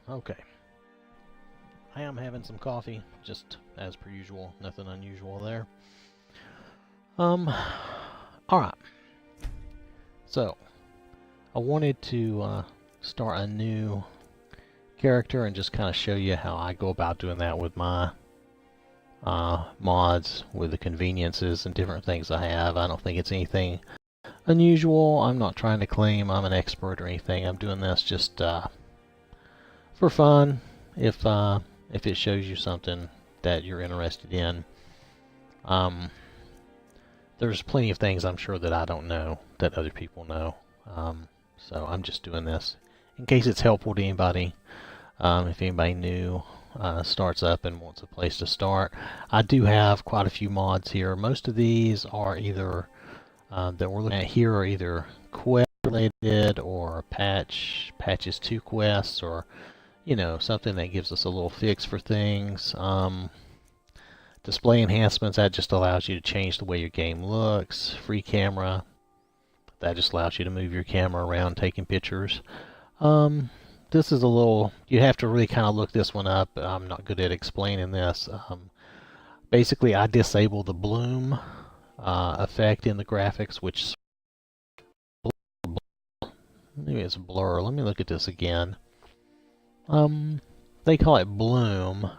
Okay. I am having some coffee, just as per usual. Nothing unusual there. Alright. So, I wanted to start a new character and just kind of show you how I go about doing that with my mods, with the conveniences and different things I have. I don't think it's anything unusual. I'm not trying to claim I'm an expert or anything. I'm doing this just for fun. If it shows you something that you're interested in. There's plenty of things I'm sure that I don't know that other people know. So I'm just doing this in case it's helpful to anybody. If anybody new starts up and wants a place to start. I do have quite a few mods here. Most of these are either that we're looking at here are either quest related or patches to quests, or something that gives us a little fix for things. Display enhancements, that just allows you to change the way your game looks. Free camera, that just allows you to move your camera around taking pictures. This is a little, you have to really kind of look this one up. I'm not good at explaining this. Basically, I disable the bloom effect in the graphics, which maybe it's blur. Let me look at this again. They call it bloom.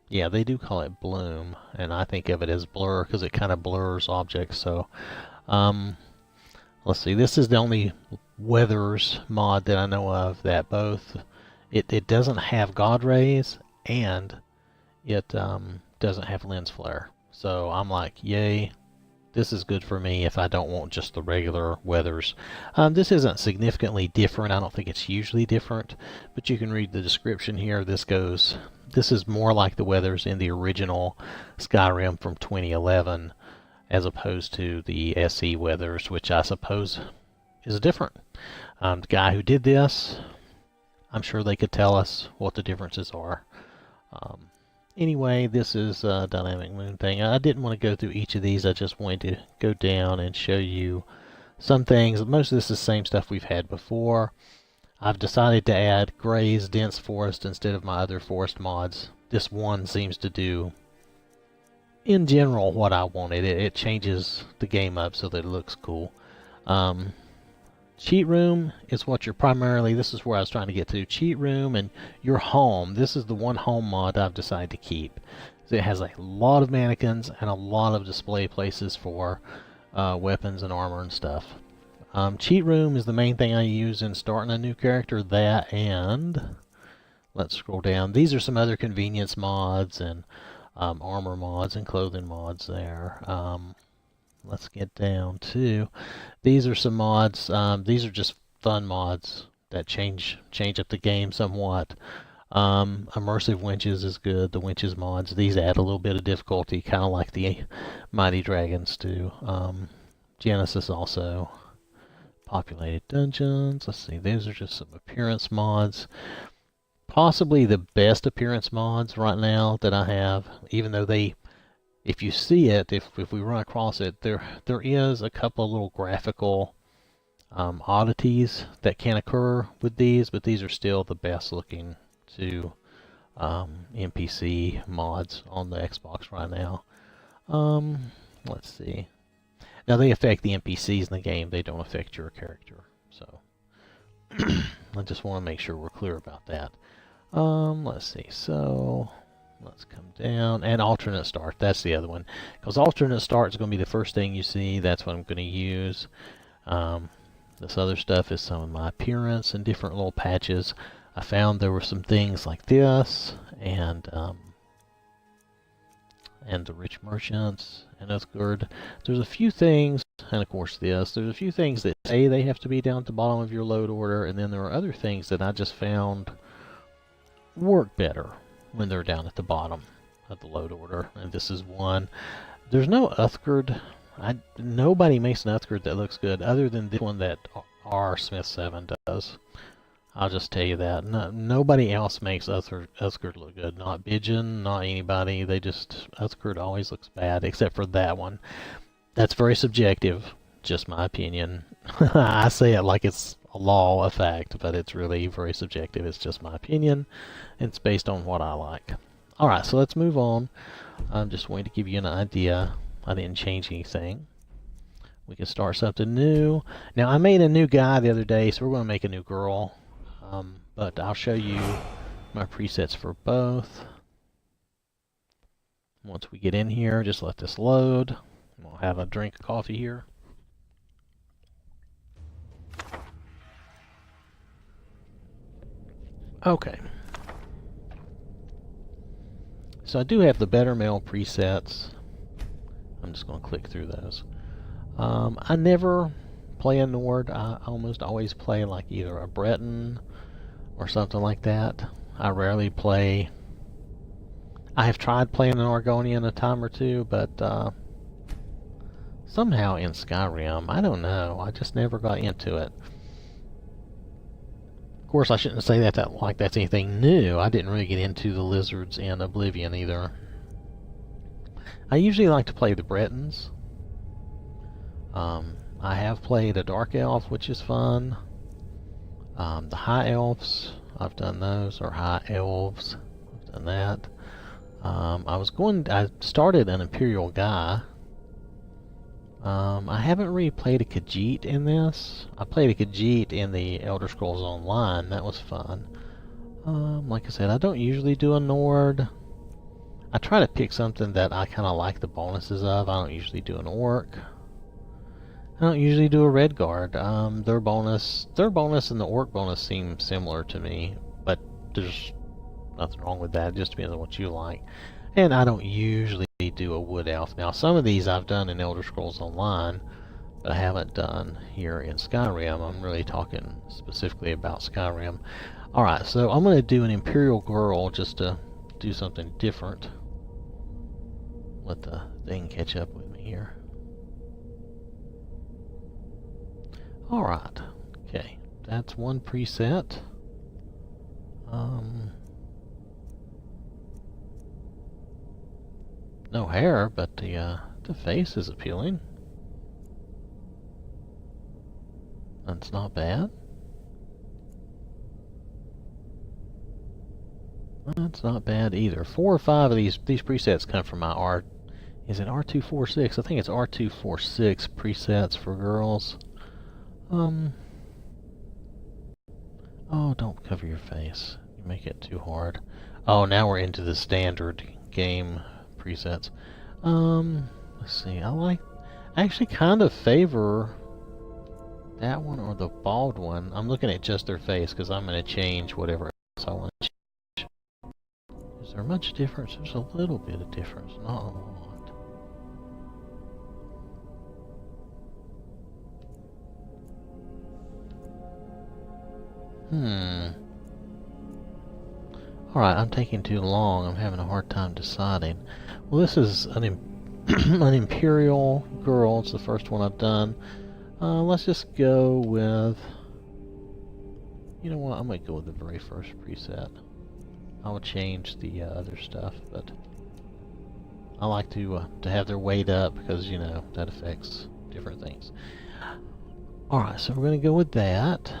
Yeah, they do call it bloom, and I think of it as blur because it kind of blurs objects. So, let's see. This is the only weathers mod that I know of that both it doesn't have God rays and it doesn't have lens flare. So I'm like, yay! This is good for me if I don't want just the regular weathers. This isn't significantly different. I don't think it's hugely different, but you can read the description here. This is more like the weathers in the original Skyrim from 2011, as opposed to the SE weathers, which I suppose is different. The guy who did this, I'm sure they could tell us what the differences are. Anyway, this is a dynamic moon thing. I didn't want to go through each of these. I just wanted to go down and show you some things. Most of this is the same stuff we've had before. I've decided to add Gray's dense forest instead of my other forest mods. This one seems to do, in general, what I wanted. It changes the game up so that it looks cool. Cheat room is what you're primarily, this is where I was trying to get to. Cheat room and your home. This is the one home mod I've decided to keep. So it has a lot of mannequins and a lot of display places for weapons and armor and stuff. Cheat room is the main thing I use in starting a new character. That, and let's scroll down. These are some other convenience mods and armor mods and clothing mods there. Let's get down to, these are some mods. These are just fun mods that change up the game somewhat. Immersive winches is good. The winches mods, these add a little bit of difficulty, kind of like the Mighty Dragons do. Genesis also. Populated dungeons. Let's see, these are just some appearance mods. Possibly the best appearance mods right now that I have, even though they, if you see it, if we run across it, there is a couple of little graphical oddities that can occur with these, but these are still the best looking two NPC mods on the Xbox right now. Let's see. Now they affect the NPCs in the game, they don't affect your character. So I just want to make sure we're clear about that. Let's see, so let's come down, and alternate start, that's the other one. Because alternate start is going to be the first thing you see, that's what I'm going to use. This other stuff is some of my appearance and different little patches. I found there were some things like this, and the rich merchants, and that's good. There's a few things, and of course this, there's a few things that say they have to be down at the bottom of your load order, and then there are other things that I just found work better when they're down at the bottom of the load order, and this is one. There's no Uthgard. Nobody makes an Uthgard that looks good other than this one that R Smith 7 does. I'll just tell you that. Nobody else makes Uthgard look good. Not Bijan, not anybody. They just, Uthgard always looks bad, except for that one. That's very subjective, just my opinion. I say it like it's a law, a fact, but it's really very subjective. It's just my opinion. It's based on what I like. Alright, so let's move on. I'm just wanting to give you an idea. I didn't change anything. We can start something new. Now, I made a new guy the other day, so we're going to make a new girl. But I'll show you my presets for both. Once we get in here, just let this load. We'll have a drink of coffee here. Okay. So I do have the Better Male presets. I'm just going to click through those. I never play a Nord. I almost always play like either a Breton or something like that. I rarely play. I have tried playing an Argonian a time or two, but somehow in Skyrim, I don't know, I just never got into it. Of course, I shouldn't say that like that's anything new. I didn't really get into the lizards in Oblivion either. I usually like to play the Bretons. I have played a Dark Elf, which is fun. The High Elves, I've done those, or High Elves, I've done that. I started an Imperial guy. I haven't really played a Khajiit in this. I played a Khajiit in the Elder Scrolls Online. That was fun. Like I said, I don't usually do a Nord. I try to pick something that I kind of like the bonuses of. I don't usually do an Orc. I don't usually do a Redguard. Their bonus and the Orc bonus seem similar to me, but there's nothing wrong with that. It just depends on what you like. And I don't usually do a Wood Elf. Now, some of these I've done in Elder Scrolls Online, but I haven't done here in Skyrim. I'm really talking specifically about Skyrim. Alright, so I'm going to do an Imperial Girl just to do something different. Let the thing catch up with me here. Alright, okay, that's one preset. No hair, but the face is appealing. That's not bad. That's not bad either. 4 or 5 of these presets come from my Is it R246? I think it's R246 presets for girls. Oh, don't cover your face. You make it too hard. Oh, now we're into the standard game presets. Let's see. I actually kind of favor that one or the bald one. I'm looking at just their face because I'm going to change whatever else I want to change. Is there much difference? There's a little bit of difference, not a lot. Alright, I'm taking too long. I'm having a hard time deciding. Well, this is an Imperial Girl. It's the first one I've done. Let's just go with... You know what? I'm going to go with the very first preset. I will change the other stuff, but... I like to have their weight up because, you know, that affects different things. Alright, so we're going to go with that.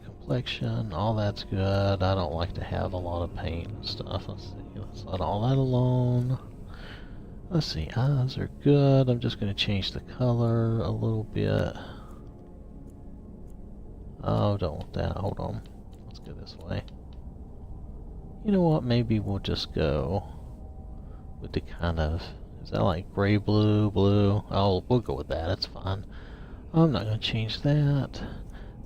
Complexion, all that's good. I don't like to have a lot of paint and stuff. Let's see, let's let all that alone. Let's see, eyes are good. I'm just going to change the color a little bit. Oh, don't want that. Hold on. Let's go this way. You know what? Maybe we'll just go with the kind of... Is that like gray blue, blue? Oh, we'll go with that. That's fine. I'm not going to change that.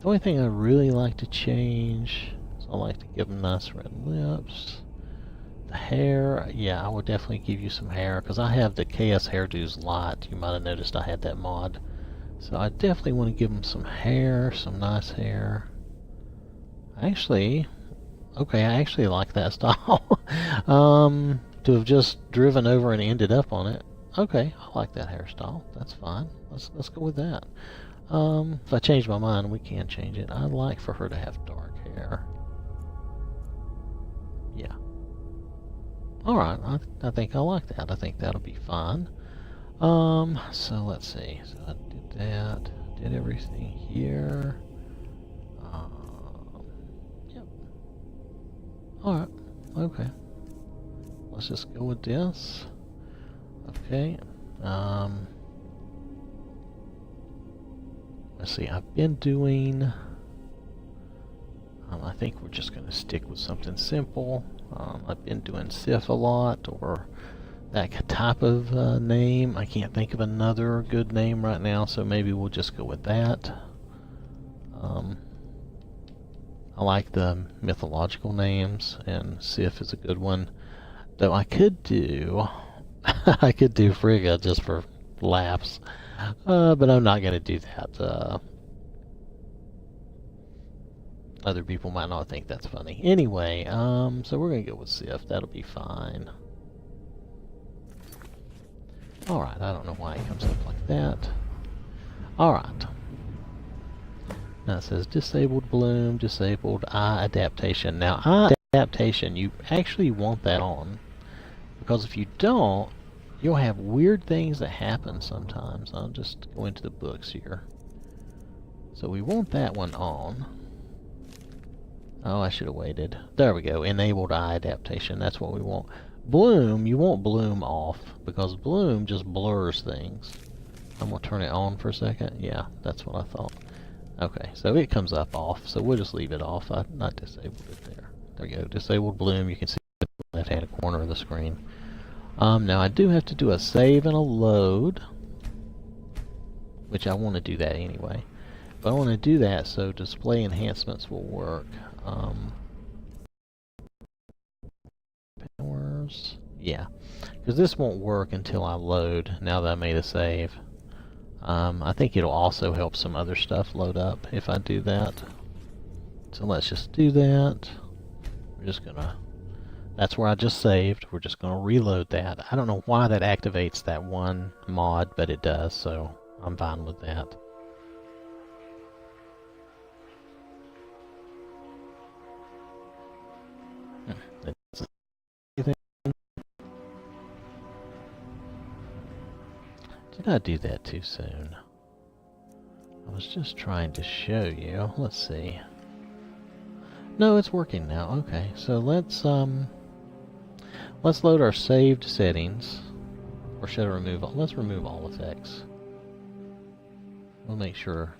The only thing I really like to change is I like to give them nice red lips. The hair, yeah, I would definitely give you some hair because I have the KS Hairdos Light. You might have noticed I had that mod. So I definitely want to give them some hair, some nice hair. Actually, okay, I actually like that style. To have just driven over and ended up on it. Okay, I like that hairstyle. That's fine. Let's go with that. If I change my mind, we can change it. I'd like for her to have dark hair. Yeah. Alright, I think I like that. I think that'll be fine. So let's see. So I did that. Did everything here. Alright, okay. Let's just go with this. Okay. Let's see, I've been doing... I think we're just going to stick with something simple. I've been doing SIF a lot, or that type of name. I can't think of another good name right now, so maybe we'll just go with that. I like the mythological names, and SIF is a good one. Though I could do... I could do Frigga just for laughs. But I'm not going to do that. Other people might not think that's funny. Anyway, so we're going to go with SIF. That'll be fine. Alright, I don't know why it comes up like that. Alright. Now it says disabled bloom, disabled eye adaptation. Now, eye adaptation, you actually want that on. Because if you don't, you'll have weird things that happen sometimes. I'll just go into the books here. So we want that one on. Oh, I should have waited. There we go. Enabled eye adaptation. That's what we want. Bloom, you want bloom off, because bloom just blurs things. I'm going to turn it on for a second. Yeah, that's what I thought. Okay, so it comes up off, so we'll just leave it off. I disabled it there. There we go. Disabled bloom. You can see it in the left-hand corner of the screen. Now I do have to do a save and a load, which I want to do that anyway. But I want to do that so display enhancements will work. Powers, yeah, because this won't work until I load, now that I made a save. I think it'll also help some other stuff load up if I do that. So let's just do that. We're just gonna... That's where I just saved. We're just going to reload that. I don't know why that activates that one mod, but it does, so I'm fine with that. Did I do that too soon? I was just trying to show you. Let's see. No, it's working now. Okay, so let's load our saved settings. Or should I remove all? Let's remove all effects. We'll make sure.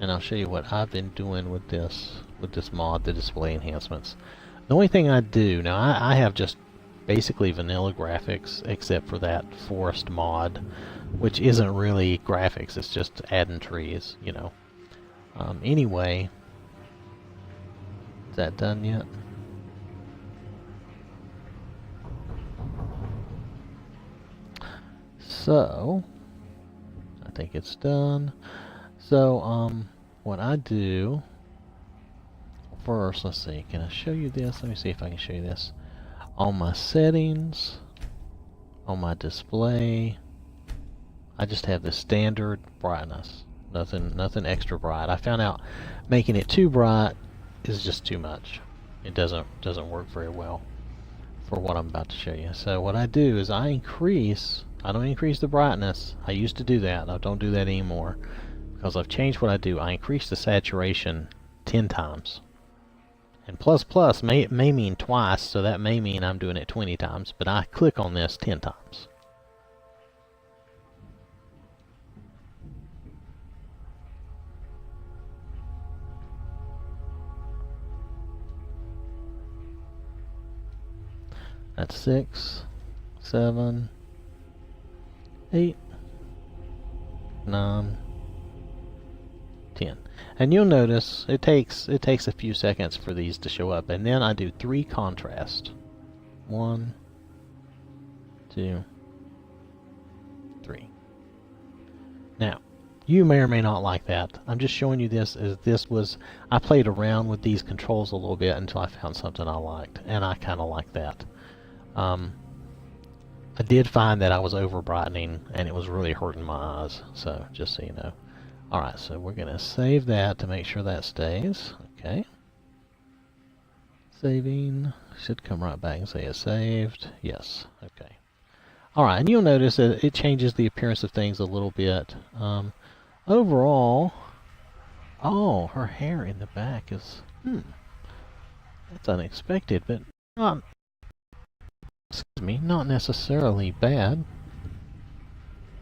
And I'll show you what I've been doing with this mod, the display enhancements. The only thing I do, now I have just basically vanilla graphics, except for that forest mod, which isn't really graphics, it's just adding trees, you know. Anyway, is that done yet? So, I think it's done. So, what I do first, let's see, can I show you this? Let me see if I can show you this. On my settings, on my display, I just have the standard brightness. Nothing extra bright. I found out making it too bright is just too much. It doesn't work very well for what I'm about to show you. So what I do is I don't increase the brightness. I used to do that. I don't do that anymore because I've changed what I do. I increase the saturation 10 times. And plus may mean twice, so that may mean I'm doing it 20 times, but I click on this 10 times. That's 6, 7, 8, 9, 10. And you'll notice it takes a few seconds for these to show up, and then I do 3 contrast. 1, 2, 3. Now, you may or may not like that. I'm just showing you this as I played around with these controls a little bit until I found something I liked, and I kind of like that. I did find that I was over brightening, and it was really hurting my eyes, so just so you know. Alright, so we're going to save that to make sure that stays. Okay. Saving. Should come right back and say it's saved. Yes. Okay. Alright, and you'll notice that it changes the appearance of things a little bit. Overall... Oh, her hair in the back is... That's unexpected, but not, excuse me, not necessarily bad.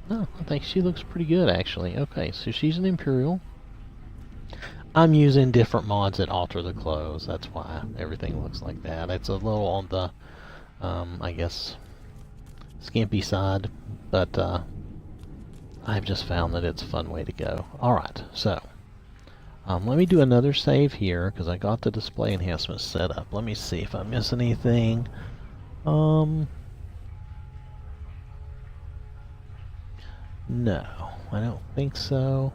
No, I think she looks pretty good, actually. Okay, so she's an Imperial. I'm using different mods that alter the clothes. That's why everything looks like that. It's a little on the, I guess, skimpy side, but I've just found that it's a fun way to go. Alright, so let me do another save here, because I got the display enhancements set up. Let me see if I miss anything. No, I don't think so.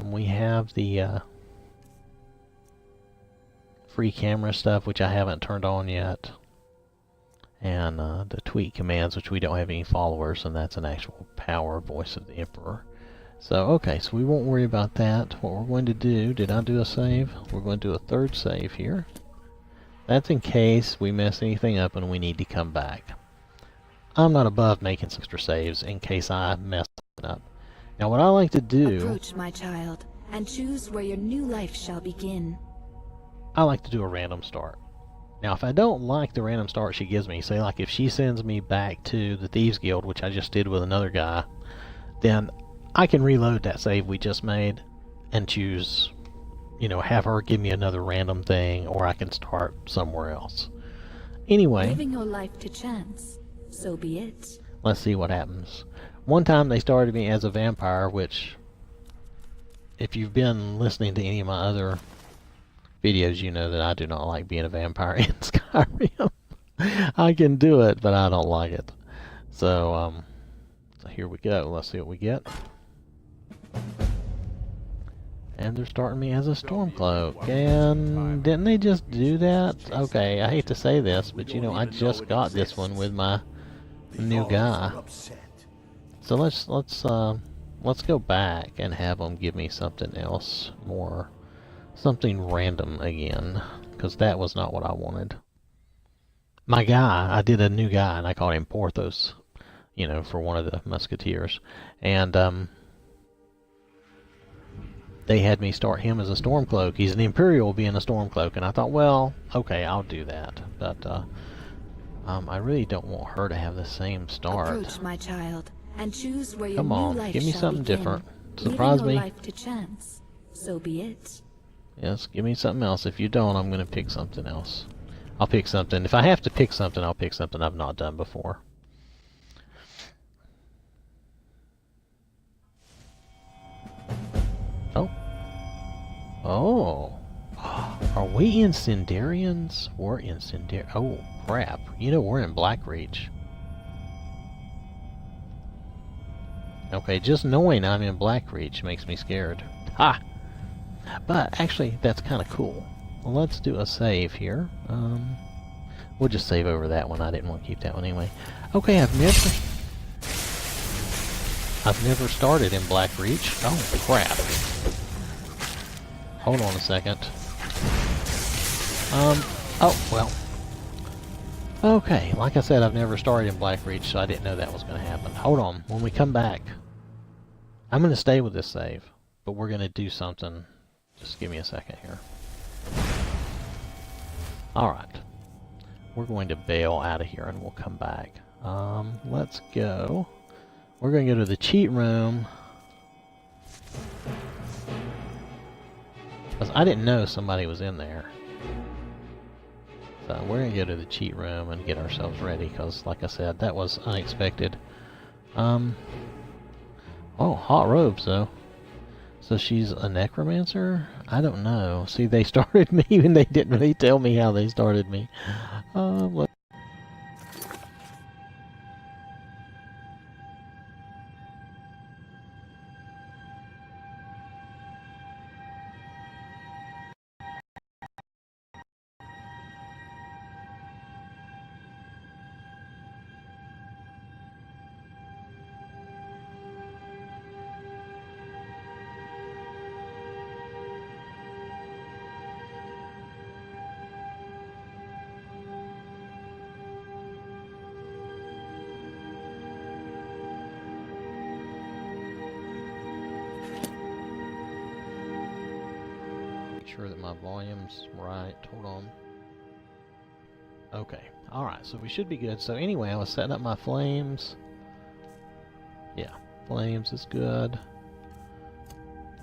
We have the free camera stuff, which I haven't turned on yet. And the tweet commands, which we don't have any followers, and that's an actual power voice of the Emperor. So, okay, so we won't worry about that. What we're going to do, did I do a save? We're going to do a third save here. That's in case we mess anything up and we need to come back. I'm not above making some extra saves in case I mess it up. Now, what I like to do... Approach, my child, and choose where your new life shall begin. I like to do a random start. Now, if I don't like the random start she gives me, say like if she sends me back to the Thieves Guild, which I just did with another guy, then I can reload that save we just made and choose, you know, have her give me another random thing, or I can start somewhere else. Anyway, Leaving your life to chance, so be it. Let's see what happens. One time they started me as a vampire, which, if you've been listening to any of my other videos, you know that I do not like being a vampire in Skyrim. I can do it, but I don't like it. So, so here we go. Let's see what we get. And they're starting me as a Stormcloak. And didn't they just do that? Okay, I hate to say this, but you know, I just got this one with my new guy. So let's go back and have them give me something else more. Something random again, because that was not what I wanted. My guy, I did a new guy, and I called him Porthos, you know, for one of the Musketeers. And, they had me start him as a Stormcloak. He's an Imperial being a Stormcloak, and I thought, well, okay, I'll do that. But, I really don't want her to have the same start. Approach, my child, and choose where your Come on, new life give me shall something begin. different. Surprise Leaving your me. life to chance, so be it. Yes, give me something else. If you don't, I'm going to pick something else. I'll pick something. If I have to pick something, I'll pick something I've not done before. Oh. Oh. Are we Incendarians? We're Incendarians. Oh, crap. You know, we're in Blackreach. Okay, just knowing I'm in Blackreach makes me scared. Ha! But actually, that's kind of cool. Well, let's do a save here. We'll just save over that one. I didn't want to keep that one anyway. Okay, I've never started in Blackreach. Oh crap! Hold on a second. Oh well. Okay, like I said, I've never started in Blackreach, so I didn't know that was going to happen. Hold on. When we come back, I'm going to stay with this save, but we're going to do something. Just give me a second here. Alright. We're going to bail out of here and we'll come back. Let's go. We're going to go to the cheat room. Because I didn't know somebody was in there. So we're going to go to the cheat room and get ourselves ready, because like I said, that was unexpected. Oh, hot robes though. So she's a necromancer? I don't know. See, they started me and they didn't really tell me how they started me. Make sure that my volume's right. Hold on. Okay, alright, so we should be good. So anyway, I was setting up my flames. Yeah, flames is good.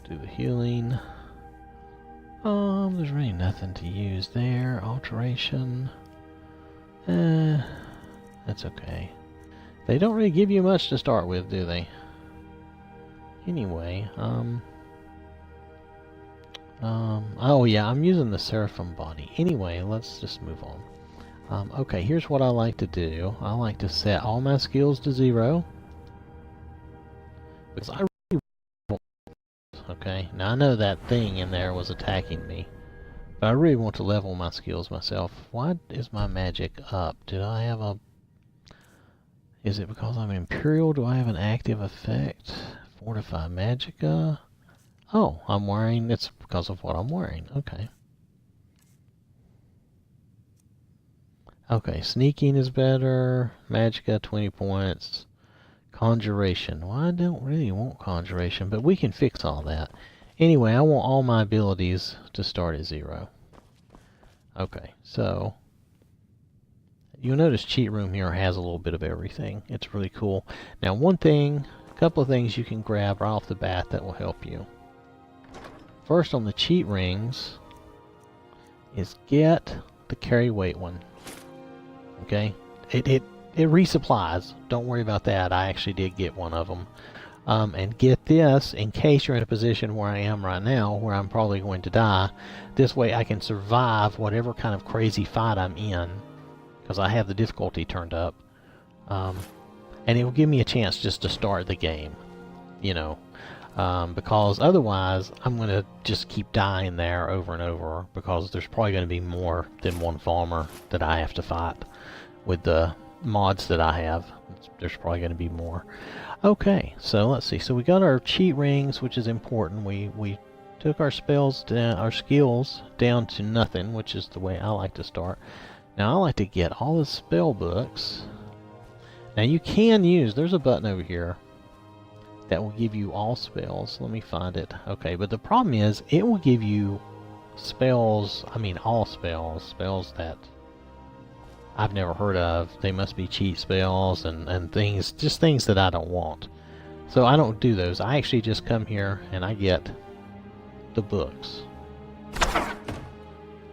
Do the healing. There's really nothing to use there. Alteration. That's okay. They don't really give you much to start with, do they? Anyway, oh yeah, I'm using the Seraphim body. Anyway, let's just move on. Okay, here's what I like to do. I like to set all my skills to 0. Because I really want... Okay, now I know that thing in there was attacking me. But I really want to level my skills myself. Why is my magic up? Did I have a... Is it because I'm Imperial? Do I have an active effect? Fortify Magicka? Oh, I'm wearing... It's because of what I'm wearing. Okay. Okay, sneaking is better. Magicka, 20 points. Conjuration. Well, I don't really want conjuration, but we can fix all that. Anyway, I want all my abilities to start at 0. Okay, so you'll notice Cheat Room here has a little bit of everything. It's really cool. Now, a couple of things you can grab right off the bat that will help you. First, on the cheat rings, is get the carry weight one. Okay, it resupplies. Don't worry about that. I actually did get one of them. And get this in case you're in a position where I am right now, where I'm probably going to die. This way I can survive whatever kind of crazy fight I'm in, because I have the difficulty turned up. And it will give me a chance just to start the game, you know. Because otherwise I'm going to just keep dying there over and over, because there's probably going to be more than one farmer that I have to fight with the mods that I have. There's probably going to be more. Okay, so let's see. So we got our cheat rings, which is important. We took our spells down, our skills down to nothing, which is the way I like to start. Now I like to get all the spell books. Now you can use, there's a button over here that will give you all spells. Let me find it. Okay, but the problem is it will give you spells, I mean all spells, spells that I've never heard of. They must be cheat spells and things, just things that I don't want. So I don't do those. I actually just come here and I get the books,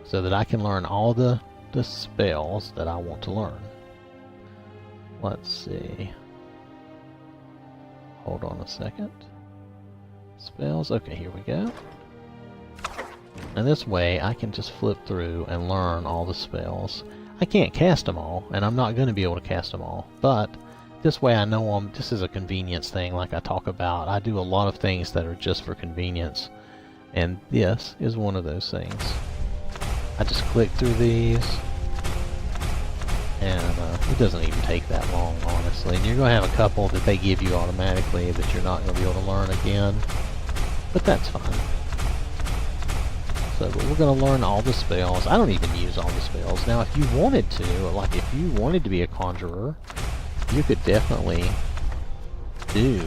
so that I can learn all the spells that I want to learn. Let's see. Hold on a second. Spells. Okay, here we go. And this way I can just flip through and learn all the spells. I can't cast them all, and I'm not going to be able to cast them all, but this way I know this is a convenience thing like I talk about. I do a lot of things that are just for convenience, and this is one of those things. I just click through these, and it doesn't even take that long, honestly. And you're going to have a couple that they give you automatically that you're not going to be able to learn again, but that's fine. So, but we're going to learn all the spells. I don't even use all the spells. Now, if you wanted to, like if you wanted to be a conjurer, you could definitely do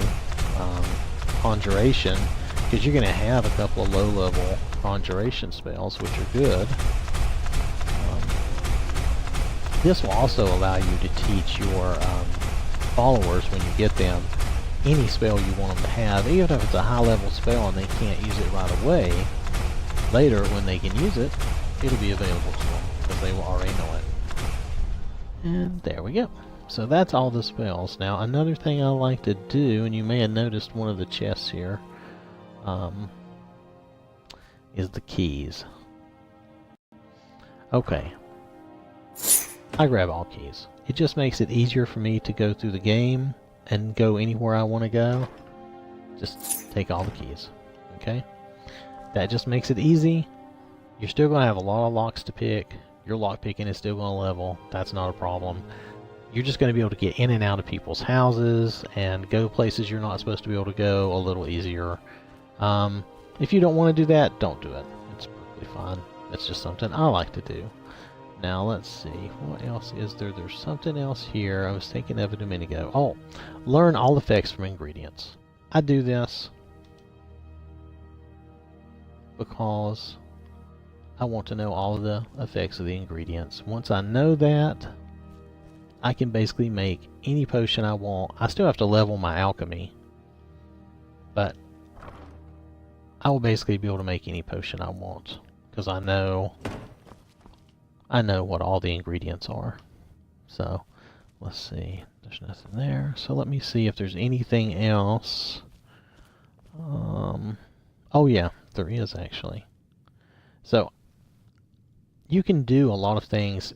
conjuration, because you're going to have a couple of low-level conjuration spells, which are good. This will also allow you to teach your followers, when you get them, any spell you want them to have, even if it's a high-level spell and they can't use it right away. Later, when they can use it, it'll be available to them, because they will already know it. And there we go. So that's all the spells. Now, another thing I like to do, and you may have noticed one of the chests here, is the keys. Okay. I grab all keys. It just makes it easier for me to go through the game and go anywhere I want to go. Just take all the keys. Okay? That just makes it easy. You're still going to have a lot of locks to pick. Your lock picking is still going to level. That's not a problem. You're just going to be able to get in and out of people's houses and go places you're not supposed to be able to go a little easier. If you don't want to do that, don't do it. It's perfectly fine. It's just something I like to do. Now let's see, what else is there? There's something else here. I was thinking of it a minute ago. Oh, learn all effects from ingredients. I do this because I want to know all of the effects of the ingredients. Once I know that, I can basically make any potion I want. I still have to level my alchemy, but I will basically be able to make any potion I want because I know what all the ingredients are. So let's see, there's nothing there. So let me see if there's anything else. Oh yeah, there is actually. So you can do a lot of things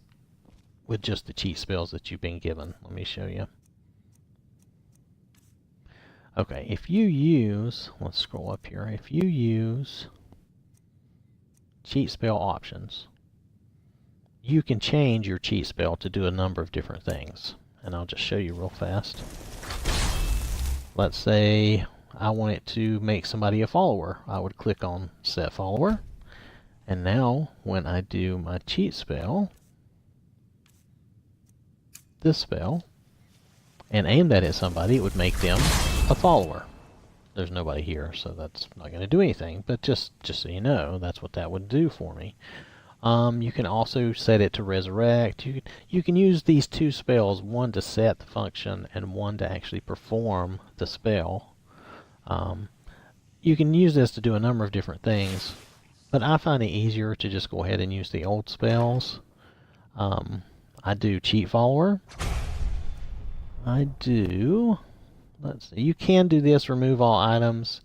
with just the cheat spells that you've been given. Let me show you. Okay, if you use, let's scroll up here. If you use cheat spell options, you can change your cheat spell to do a number of different things. And I'll just show you real fast. Let's say I want it to make somebody a follower. I would click on set follower. And now when I do my cheat spell, this spell, and aim that at somebody, it would make them a follower. There's nobody here, so that's not going to do anything, but just so you know, that's what that would do for me. You can also set it to resurrect. You can use these two spells, one to set the function and one to actually perform the spell. You can use this to do a number of different things, but I find it easier to just go ahead and use the old spells. I do cheat follower. I do, let's see, you can do this, remove all items.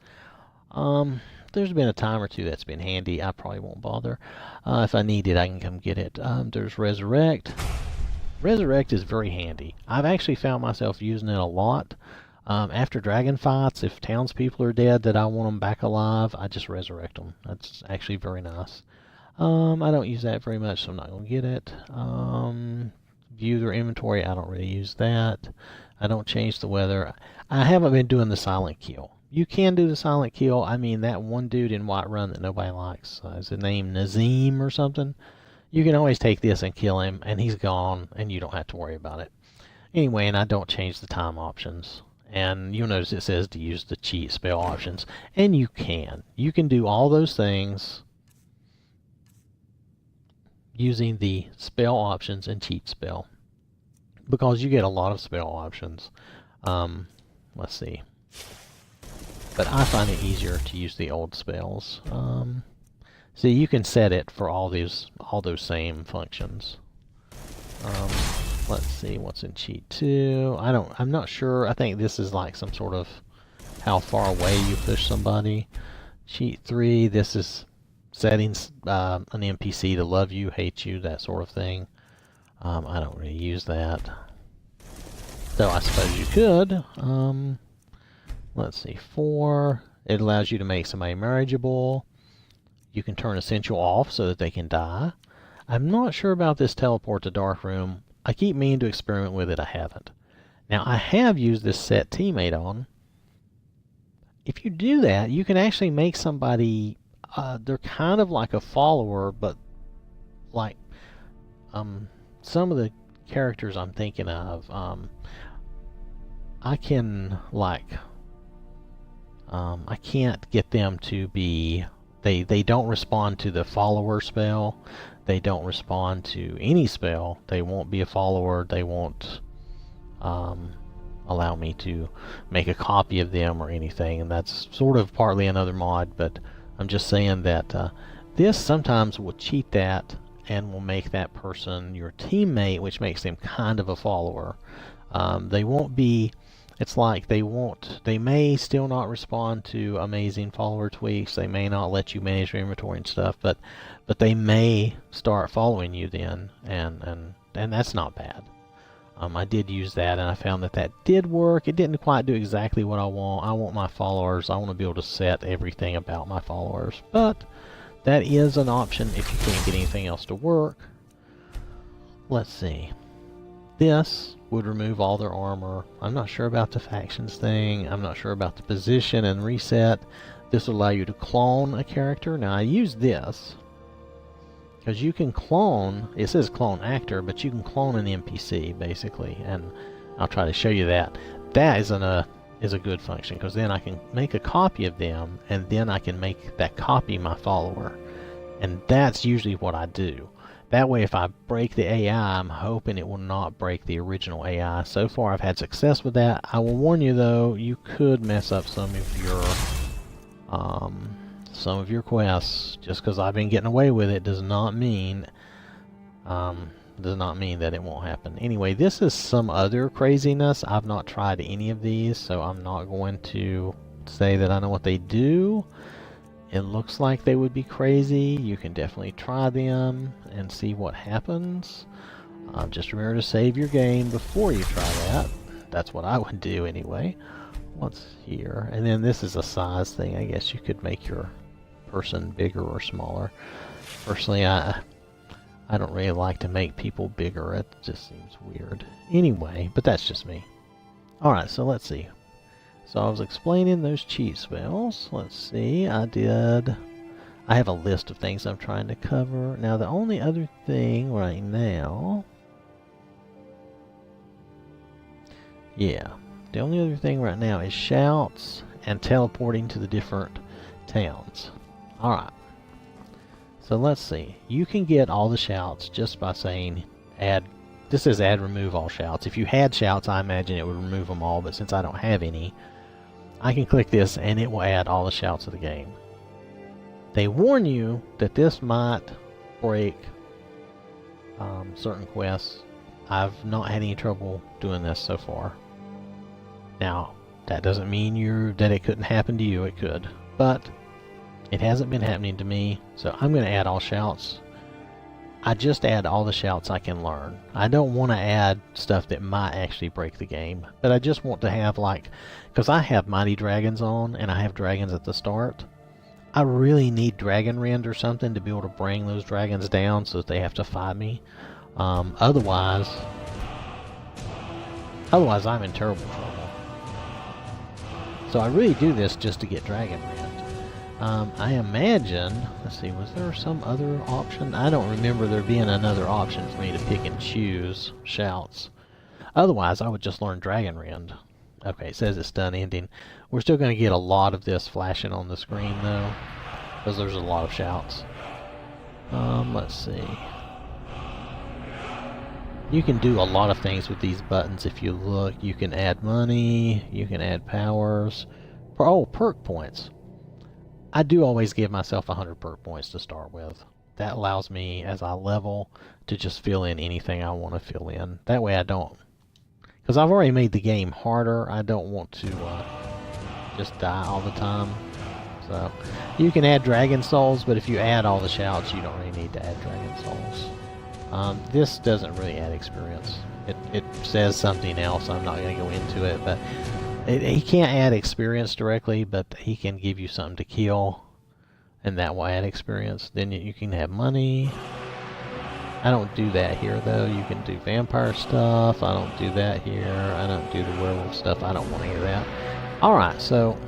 There's been a time or two that's been handy. I probably won't bother. If I need it, I can come get it. There's resurrect. Resurrect is very handy. I've actually found myself using it a lot. After dragon fights, if townspeople are dead that I want them back alive, I just resurrect them. That's actually very nice. I don't use that very much, so I'm not going to get it. View their inventory, I don't really use that. I don't change the weather. I haven't been doing the silent kill. You can do the silent kill. I mean, that one dude in Whiterun that nobody likes, is his name Nazim or something? You can always take this and kill him, and he's gone, and you don't have to worry about it. Anyway, and I don't change the time options. And you'll notice it says to use the cheat spell options, and you can. You can do all those things using the spell options and cheat spell, because you get a lot of spell options. Let's see. But I find it easier to use the old spells. So you can set it for all those same functions. Let's see what's in cheat 2. I'm not sure. I think this is like some sort of how far away you push somebody. Cheat 3, this is settings an NPC to love you, hate you, that sort of thing. I don't really use that. Though I suppose you could. Let's see, 4. It allows you to make somebody marriageable. You can turn Essential off so that they can die. I'm not sure about this teleport to Dark Room. I keep meaning to experiment with it. I haven't. Now, I have used this set teammate on. If you do that, you can actually make somebody, they're kind of like a follower, but like some of the characters I'm thinking of, I can like, I can't get them to be, they don't respond to the follower spell. They don't respond to any spell. They won't be a follower. They won't allow me to make a copy of them or anything. And that's sort of partly another mod, but I'm just saying that this sometimes will cheat that and will make that person your teammate, which makes them kind of a follower. They won't be, it's like they may still not respond to amazing follower tweaks. They may not let you manage your inventory and stuff, but they may start following you then, and that's not bad. I did use that, and I found that did work. It didn't quite do exactly what I want. I want my followers. I want to be able to set everything about my followers, but that is an option if you can't get anything else to work. Let's see. This would remove all their armor. I'm not sure about the factions thing. I'm not sure about the position and reset. This will allow you to clone a character. Now, I use this because you can clone, it says clone actor, but you can clone an NPC, basically, and I'll try to show you that. That is a good function, because then I can make a copy of them, and then I can make that copy my follower. And that's usually what I do. That way, if I break the AI, I'm hoping it will not break the original AI. So far, I've had success with that. I will warn you, though, you could mess up some of your quests. Just because I've been getting away with it does not mean that it won't happen. Anyway, this is some other craziness. I've not tried any of these, so I'm not going to say that I know what they do. It looks like they would be crazy. You can definitely try them and see what happens. Just remember to save your game before you try that. That's what I would do anyway. What's here? And then this is a size thing. I guess you could make your person bigger or smaller. Personally, I don't really like to make people bigger. It just seems weird. Anyway, but that's just me. Alright, so let's see. So I was explaining those cheat spells. Let's see, I have a list of things I'm trying to cover. Now the only other thing right now... Yeah, the only other thing right now is shouts and teleporting to the different towns. Alright. So let's see. You can get all the shouts just by saying add... This says add remove all shouts. If you had shouts, I imagine it would remove them all, but since I don't have any, I can click this and it will add all the shouts of the game. They warn you that this might break certain quests. I've not had any trouble doing this so far. Now, that doesn't mean that it couldn't happen to you. It could. But it hasn't been happening to me, so I'm going to add all shouts. I just add all the shouts I can learn. I don't want to add stuff that might actually break the game, but I just want to have, like, because I have mighty dragons on and I have dragons at the start. I really need dragon rend or something to be able to bring those dragons down so that they have to fight me. Otherwise I'm in terrible trouble. So I really do this just to get dragon rend. I imagine, let's see, was there some other option? I don't remember there being another option for me to pick and choose shouts. Otherwise, I would just learn Dragon Rend. Okay, it says it's done ending. We're still going to get a lot of this flashing on the screen, though, because there's a lot of shouts. Let's see. You can do a lot of things with these buttons if you look. You can add money, you can add powers. Oh, perk points. I do always give myself 100 perk points to start with. That allows me, as I level, to just fill in anything I want to fill in. That way I don't... Because I've already made the game harder, I don't want to just die all the time. So, you can add Dragon Souls, but if you add all the shouts, you don't really need to add Dragon Souls. This doesn't really add experience. It says something else, I'm not going to go into it, but... He can't add experience directly, but he can give you something to kill, and that will add experience. Then you can have money. I don't do that here, though. You can do vampire stuff. I don't do that here. I don't do the werewolf stuff. I don't want to hear that. Alright, so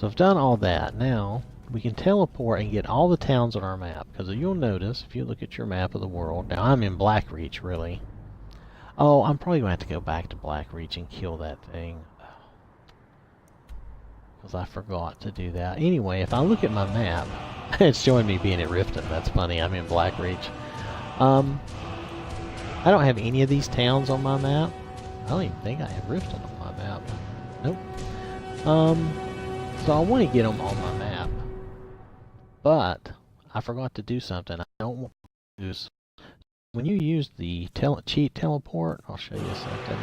I've done all that. Now, we can teleport and get all the towns on our map, because you'll notice, if you look at your map of the world, now I'm in Blackreach, really. Oh, I'm probably going to have to go back to Blackreach and kill that thing. Because I forgot to do that. Anyway, if I look at my map, it's showing me being at Riften. That's funny, I'm in Blackreach. I don't have any of these towns on my map. I don't even think I have Riften on my map. Nope. So I want to get them on my map. But, I forgot to do something. I don't want to use... When you use the cheat teleport, I'll show you something.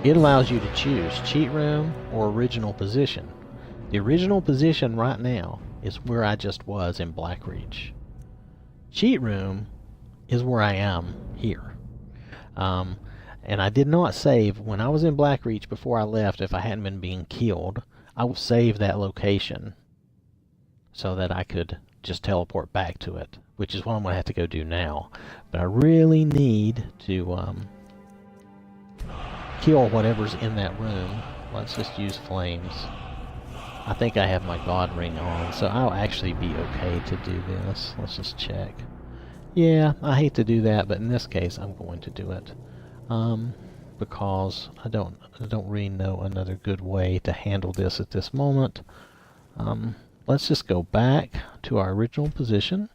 It allows you to choose cheat room or original position. The original position right now is where I just was in Blackreach. Cheat room is where I am here. And I did not save when I was in Blackreach before I left. If I hadn't been being killed, I would save that location so that I could just teleport back to it, which is what I'm going to have to go do now. But I really need to kill whatever's in that room. Let's just use flames. I think I have my god ring on, so I'll actually be okay to do this. Let's just check. Yeah, I hate to do that, but in this case, I'm going to do it. because I don't really know another good way to handle this at this moment. Let's just go back to our original position.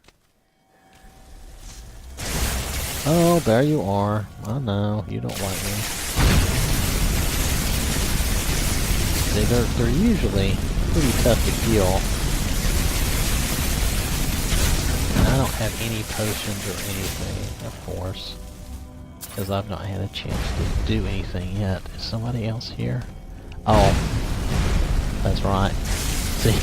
Oh, there you are. I know, you don't like me. See, they're usually pretty tough to kill. And I don't have any potions or anything, of course, because I've not had a chance to do anything yet. Is somebody else here? Oh, that's right. See,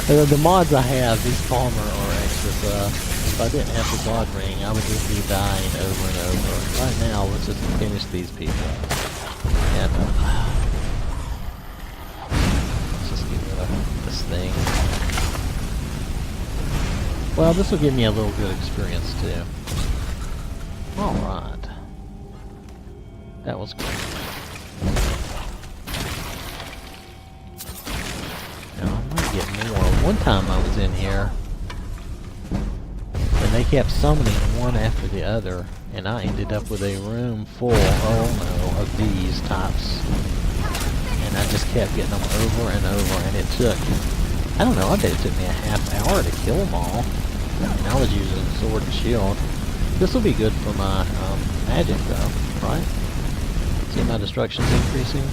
the mods I have, these Palmer are extra tough. If I didn't have the God Ring, I would just be dying over and over. Right now, let's just finish these people. And, let's just get rid of this thing. Well, this will give me a little good experience, too. Alright. That was good. Now, I might get more. One time I was in here, and they kept summoning one after the other, and I ended up with a room full, oh no, of these types. And I just kept getting them over and over, and it took, I don't know, I bet it took me a half hour to kill them all. And I was using sword and shield. This will be good for my magic though, right? See my destruction's increasing?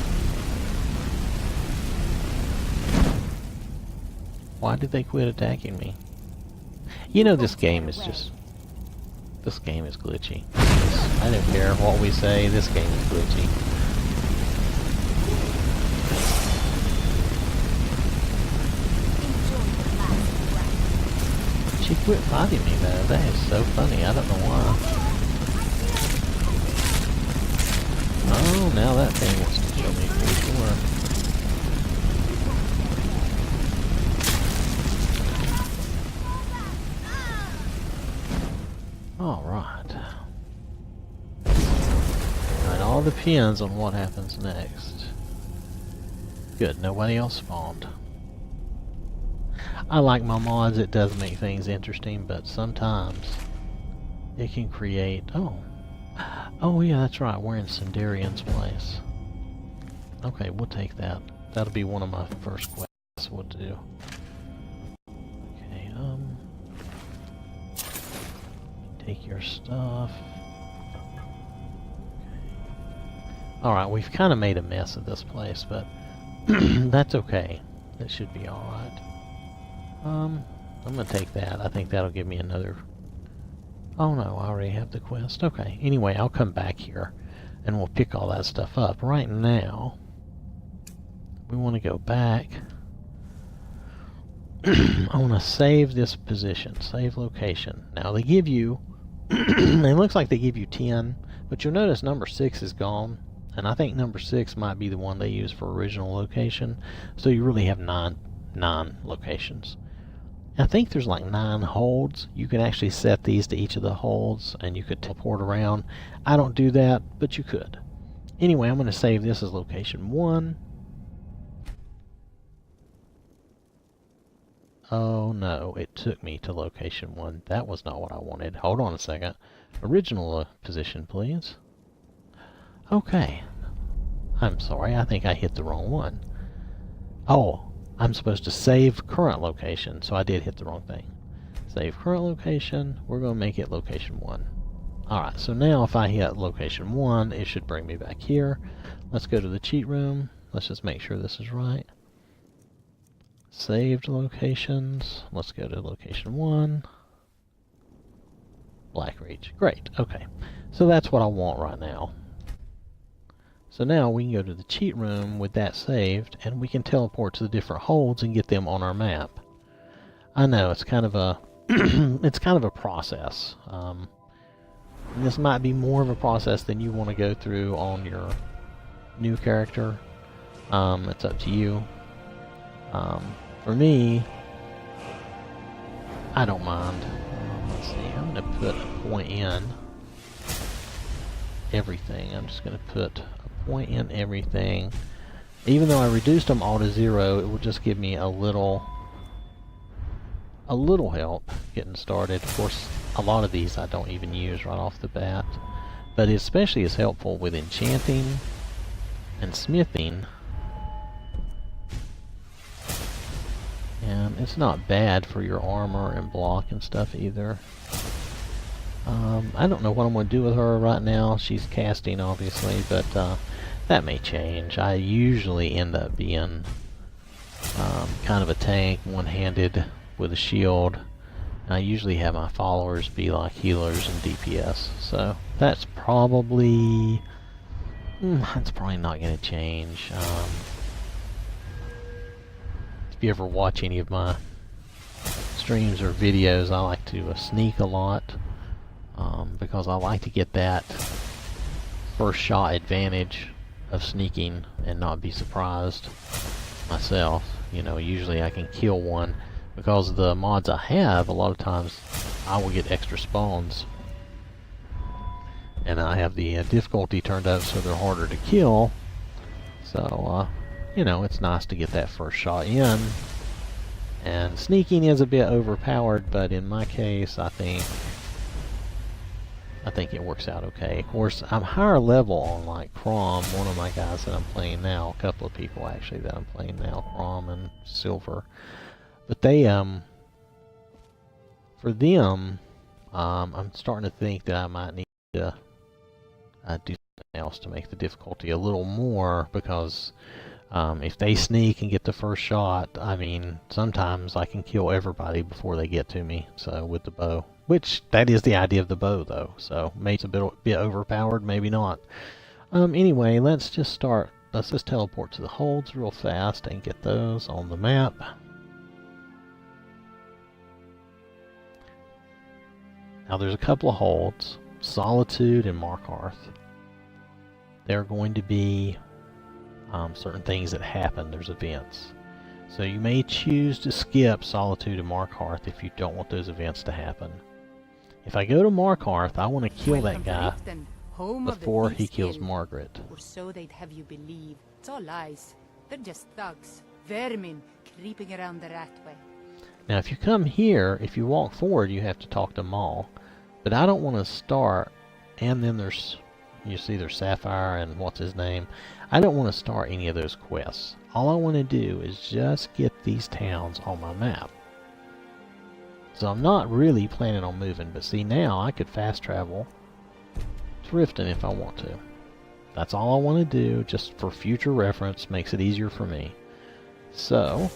Why did they quit attacking me? You know, this game is glitchy. I don't care what we say, this game is glitchy. She quit fighting me though, that is so funny, I don't know why. Oh, now that thing wants to kill me for sure. Alright. It all depends on what happens next. Good, nobody else spawned. I like my mods, it does make things interesting, but sometimes it can create... Oh yeah, that's right, we're in Sindarian's place. Okay, we'll take that. That'll be one of my first quests we'll do. Okay, take your stuff. Okay. Alright, we've kind of made a mess of this place, but that's okay. It should be alright. I'm gonna take that. I think that'll give me another... Oh no, I already have the quest. Okay, anyway, I'll come back here and we'll pick all that stuff up. Right now, we want to go back. I want to save this position, save location. Now they give you, it looks like they give you 10, but you'll notice number 6 is gone, and I think number 6 might be the one they use for original location, so you really have nine locations. I think there's like 9 holds. You can actually set these to each of the holds, and you could teleport around. I don't do that, but you could. Anyway, I'm going to save this as location 1. Oh no, it took me to location 1. That was not what I wanted. Hold on a second. Original position, please. Okay. I'm sorry, I think I hit the wrong one. Oh, I'm supposed to save current location, so I did hit the wrong thing. Save current location, we're going to make it location 1. Alright, so now if I hit location 1, it should bring me back here. Let's go to the cheat room. Let's just make sure this is right. Saved locations. Let's go to location 1. Blackreach. Great, okay. So that's what I want right now. So now we can go to the cheat room with that saved, and we can teleport to the different holds and get them on our map. I know, it's kind of a it's kind of a process. This might be more of a process than you want to go through on your new character. It's up to you. For me, I don't mind. Let's see, I'm going to put a point in everything. I'm just going to put point in everything. Even though I reduced them all to 0, it will just give me a little help getting started. Of course, a lot of these I don't even use right off the bat. but it especially is helpful with enchanting and smithing. And it's not bad for your armor and block and stuff either. I don't know what I'm going to do with her right now. She's casting, obviously, but that may change. I usually end up being kind of a tank, one-handed with a shield. And I usually have my followers be like healers and DPS. So that's probably not going to change. If you ever watch any of my streams or videos, I like to sneak a lot. Because I like to get that first shot advantage of sneaking and not be surprised myself. You know, usually I can kill one because of the mods I have. A lot of times I will get extra spawns, and I have the difficulty turned up so they're harder to kill. So you know, it's nice to get that first shot in. And sneaking is a bit overpowered, but in my case I think it works out okay. Of course, I'm higher level on like Crom, one of my guys that I'm playing now, a couple of people actually that I'm playing now, Crom and Silver. But they, for them, I'm starting to think that I might need to do something else to make the difficulty a little more, because if they sneak and get the first shot, I mean, sometimes I can kill everybody before they get to me, so with the bow. Which, that is the idea of the bow, though, so maybe it's a bit overpowered, maybe not. Anyway, let's just start. Let's just teleport to the holds real fast and get those on the map. Now, there's a couple of holds, Solitude and Markarth. There are going to be certain things that happen. There's events. So you may choose to skip Solitude and Markarth if you don't want those events to happen. If I go to Markarth, I want to kill that guy before he kills Margaret. Or so they'd have you believe. It's all lies. They're just thugs. Vermin creeping around the Ratway. Now if you come here, if you walk forward, you have to talk to Maul. But I don't want to start, and then there's, you see there's Sapphire and what's his name. I don't want to start any of those quests. All I want to do is just get these towns on my map. So I'm not really planning on moving, but see, now I could fast travel to Riften if I want to. That's all I want to do, just for future reference, makes it easier for me. So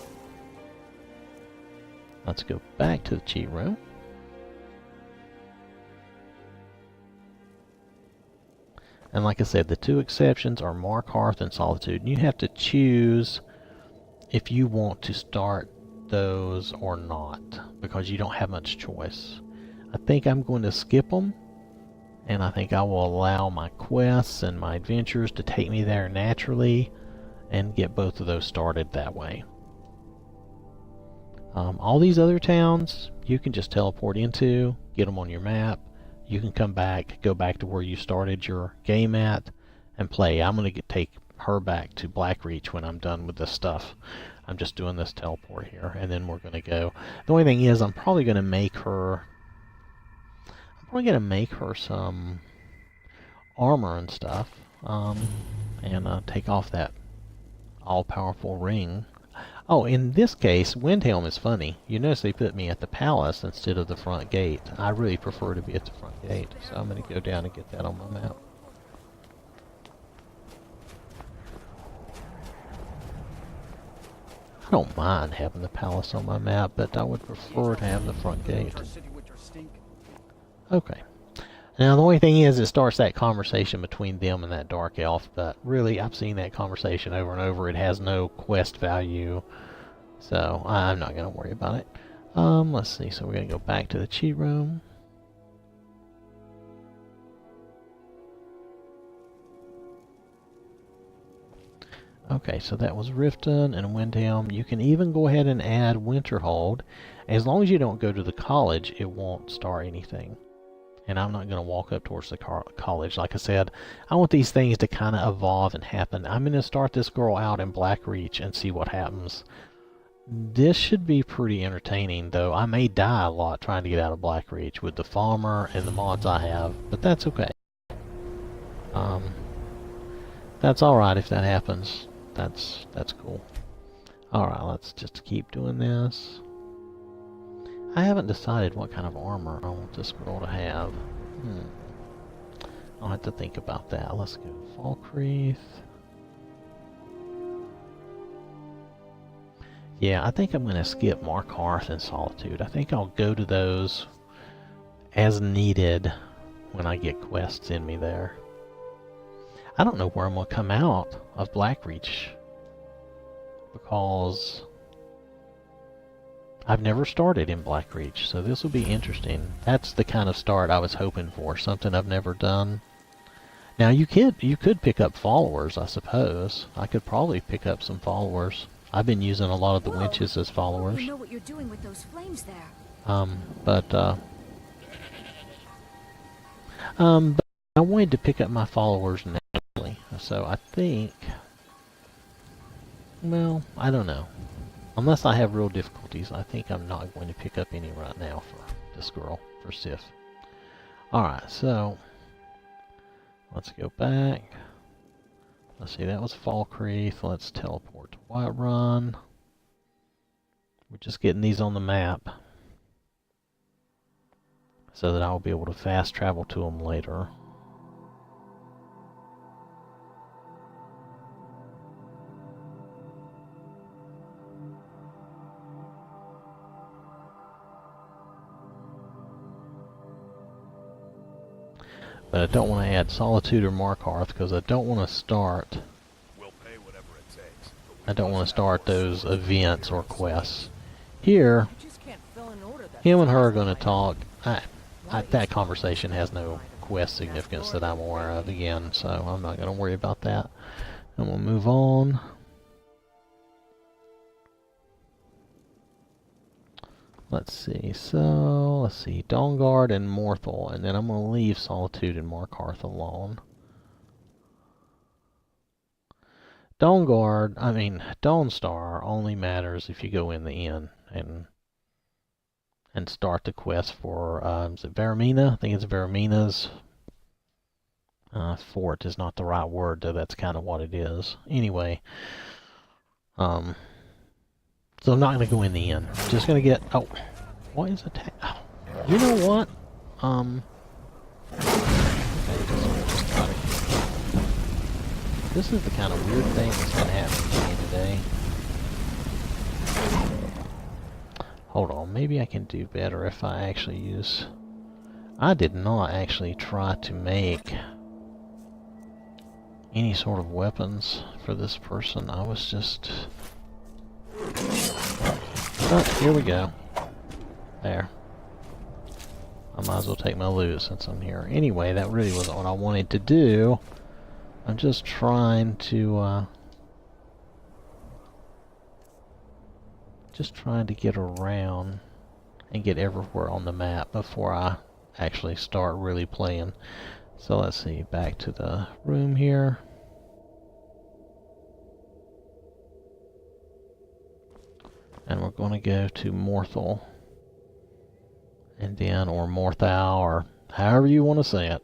let's go back to the cheat room. And like I said, the two exceptions are Markarth and Solitude. And you have to choose if you want to start those or not, because you don't have much choice. I think I'm going to skip them, and I think I will allow my quests and my adventures to take me there naturally and get both of those started that way. All these other towns you can just teleport into, get them on your map. You can come back, go back to where you started your game at, and play. I'm going to take her back to Blackreach when I'm done with this stuff. I'm just doing this teleport here, and then we're going to go. The only thing is, I'm probably going to make her some armor and stuff, and take off that all-powerful ring. Oh, in this case, Windhelm is funny. You notice they put me at the palace instead of the front gate. I really prefer to be at the front gate, so I'm going to go down and get that on my map. I don't mind having the palace on my map, but I would prefer to have the front gate. Okay. Now the only thing is, it starts that conversation between them and that dark elf, but really I've seen that conversation over and over. It has no quest value, so I'm not going to worry about it. Let's see, so we're going to go back to the cheat room. Okay, so that was Riften and Windhelm. You can even go ahead and add Winterhold. As long as you don't go to the college, it won't start anything. And I'm not going to walk up towards the college. Like I said, I want these things to kind of evolve and happen. I'm going to start this girl out in Blackreach and see what happens. This should be pretty entertaining, though. I may die a lot trying to get out of Blackreach with the farmer and the mods I have, but that's okay. That's alright if that happens. That's cool. Alright, let's just keep doing this. I haven't decided what kind of armor I want this girl to have. I'll have to think about that. Let's go Falkreath. Yeah, I think I'm going to skip Markarth and Solitude. I think I'll go to those as needed when I get quests in me there. I don't know where I'm going to come out of Blackreach, because I've never started in Blackreach, so this will be interesting. That's the kind of start I was hoping for, something I've never done. Now you could pick up followers, I suppose. I could probably pick up some followers. I've been using a lot of the winches as followers. You know what you're doing with those flames there. But I wanted to pick up my followers naturally, so I think, well, I don't know. Unless I have real difficulties, I think I'm not going to pick up any right now for this girl, for Sif. Alright, so let's go back. Let's see, that was Falkreath. Let's teleport to Whiterun. We're just getting these on the map so that I'll be able to fast travel to them later. But I don't want to add Solitude or Markarth because I don't want to start. We'll pay whatever it takes. I don't want to start those events or quests. Here, him and her are going to talk. That conversation has no quest significance that I'm aware of again, so I'm not going to worry about that. And we'll move on. Let's see, so, let's see, Dawnguard and Morthal, and then I'm going to leave Solitude and Markarth alone. Dawnstar only matters if you go in the inn and start the quest for, is it Varamina? I think it's Varamina's fort is not the right word, though that's kind of what it is. Anyway, so I'm not going to go in the inn. Just going to get... Oh, what is attack? Oh, you know what? This is the kind of weird thing that's been happening to me today. Hold on, maybe I can do better if I actually use... I did not actually try to make any sort of weapons for this person. I was just... Oh, here we go. There. I might as well take my loot since I'm here. Anyway, that really wasn't what I wanted to do. I'm just trying to, get around and get everywhere on the map before I actually start really playing. So let's see, back to the room here. And we're going to go to Morthal. And then, or Morthal, or however you want to say it.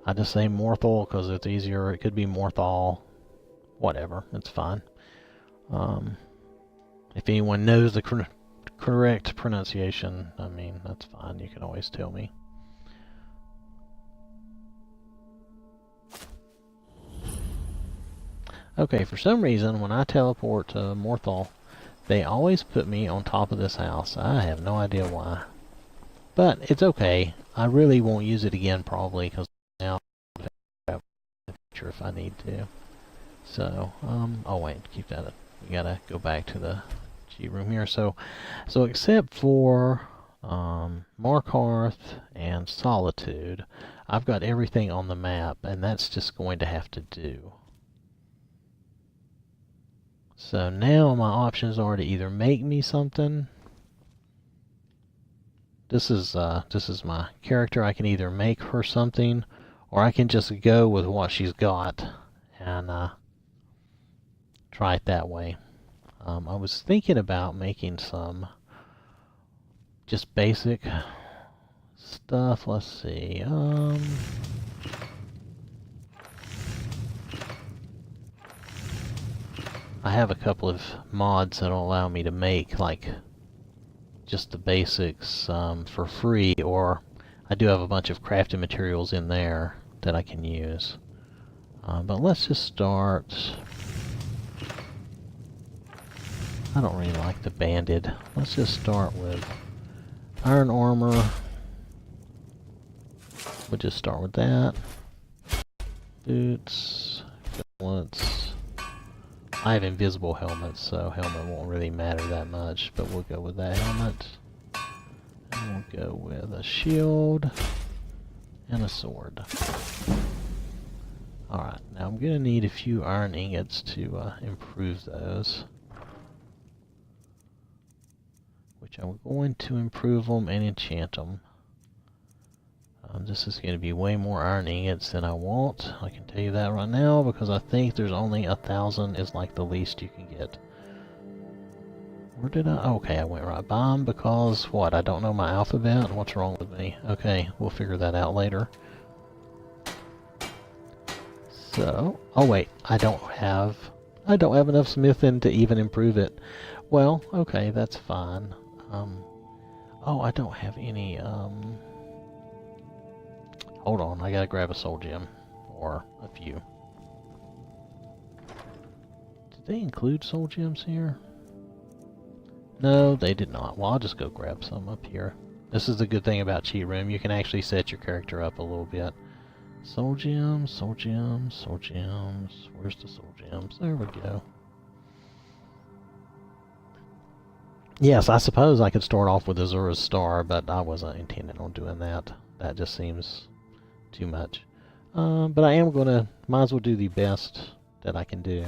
I just say Morthal because it's easier. It could be Morthal. Whatever, it's fine. If anyone knows the correct pronunciation, I mean, that's fine. You can always tell me. Okay, for some reason, when I teleport to Morthal, they always put me on top of this house. I have no idea why. But it's okay. I really won't use it again probably because now I have a feature if I need to. So, oh wait, keep that up. We gotta go back to the G room here. So except for Markarth and Solitude, I've got everything on the map, and that's just going to have to do. So now my options are to either make me something. This is my character. I can either make her something, or I can just go with what she's got and try it that way. I was thinking about making some just basic stuff. Let's see. I have a couple of mods that'll allow me to make, like, just the basics for free, or I do have a bunch of crafting materials in there that I can use. But let's just start. I don't really like the banded. Let's just start with iron armor. We'll just start with that. Boots, gauntlets. I have invisible helmets, so helmet won't really matter that much, but we'll go with that helmet. And we'll go with a shield and a sword. Alright, now I'm going to need a few iron ingots to improve those. Which I'm going to improve them and enchant them. This is going to be way more iron ingots than I want. I can tell you that right now, because I think there's only 1,000 is like the least you can get. Where did I? Okay, I went right by them because, what, I don't know my alphabet? What's wrong with me? Okay, we'll figure that out later. So, oh wait, I don't have enough smithing to even improve it. Well, okay, that's fine. Oh, I don't have any, hold on, I gotta grab a soul gem. Or a few. Did they include soul gems here? No, they did not. Well, I'll just go grab some up here. This is the good thing about Cheat Room. You can actually set your character up a little bit. Soul gems, soul gems, soul gems. Where's the soul gems? There we go. Yes, I suppose I could start off with Azura's Star, but I wasn't intending on doing that. That just seems too much. But I am gonna, might as well do the best that I can do.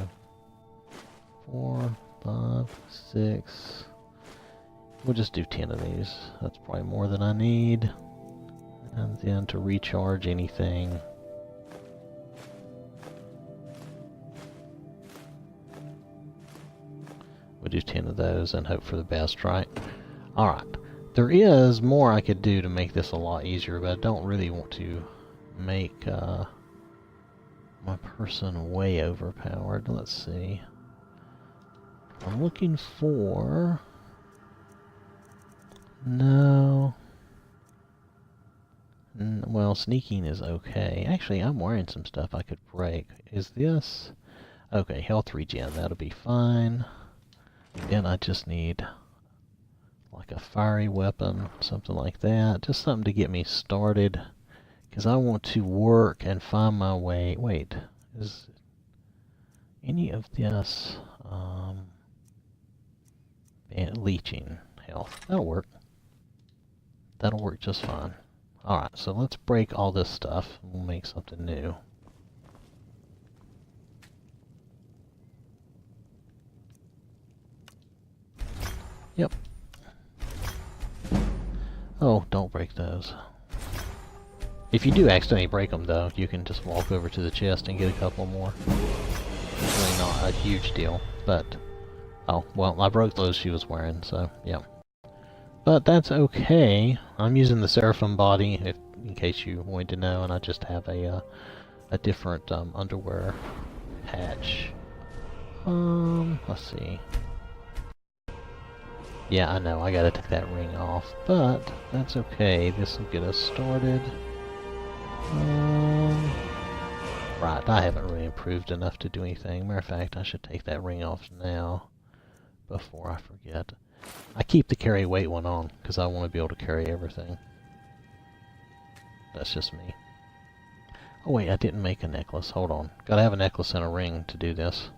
4, 5, 6. We'll just do 10 of these. That's probably more than I need. And then to recharge anything. We'll do 10 of those and hope for the best, right? Alright. There is more I could do to make this a lot easier, but I don't really want to make my person way overpowered. Let's see. I'm looking for... No. Well, sneaking is okay. Actually, I'm wearing some stuff I could break. Is this... Okay, health regen. That'll be fine. Then I just need like a fiery weapon, something like that. Just something to get me started. Because I want to work and find my way. Wait, is any of this leeching health? That'll work. That'll work just fine. Alright, so let's break all this stuff and we'll make something new. Yep. Oh, don't break those. If you do accidentally break them, though, you can just walk over to the chest and get a couple more. It's really not a huge deal, but... Oh, well, I broke those she was wearing, so, yeah. But that's okay. I'm using the Seraphim body, in case you wanted to know, and I just have a different underwear patch. Let's see. Yeah, I know, I gotta take that ring off, but that's okay. This will get us started. Right, I haven't really improved enough to do anything. Matter of fact, I should take that ring off now, before I forget. I keep the carry weight one on, because I want to be able to carry everything. That's just me. Oh wait, I didn't make a necklace. Hold on. Gotta have a necklace and a ring to do this.